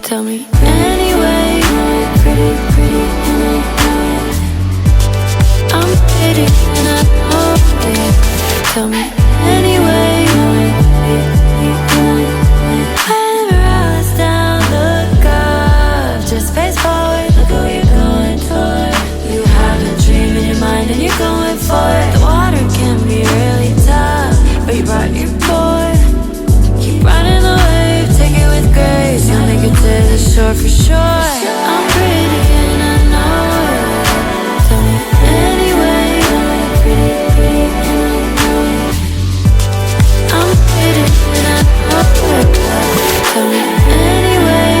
Tell me anyway, pretty, pretty, and I know it. I'm pretty and I know it. Tell me anyway, whenever I was down, look up, just face forward, look what you're going toward. You have a dream in your mind and you're going for it. The water can be really tough, but you brought your board. Keep riding the wave, take it with grace. You'll make it to the shore for sure. I'm pretty and I know it. Tell me anyway, pretty, pretty and I know it. I'm pretty and I know it. Tell me anyway,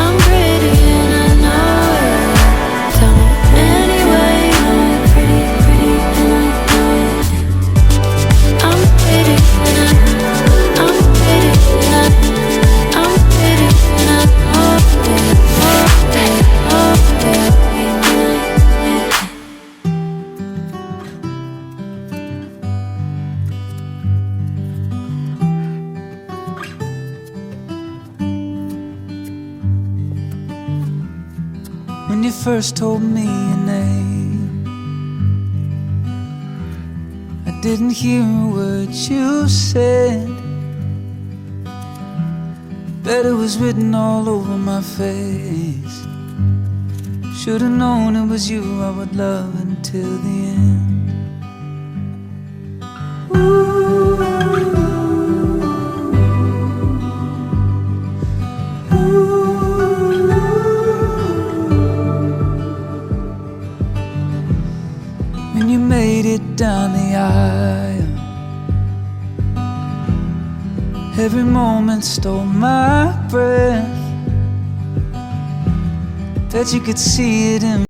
I'm pretty and I know it. Tell me anyway, pretty, pretty and I know it. I'm pretty and I'm pretty and I'm pretty and I know it. When you first told me your name, I didn't hear a word you said, but it was written all over my face. Should've known it was you I would love until the end. When you made it down the aisle, every moment stole my breath. Bet you could see it in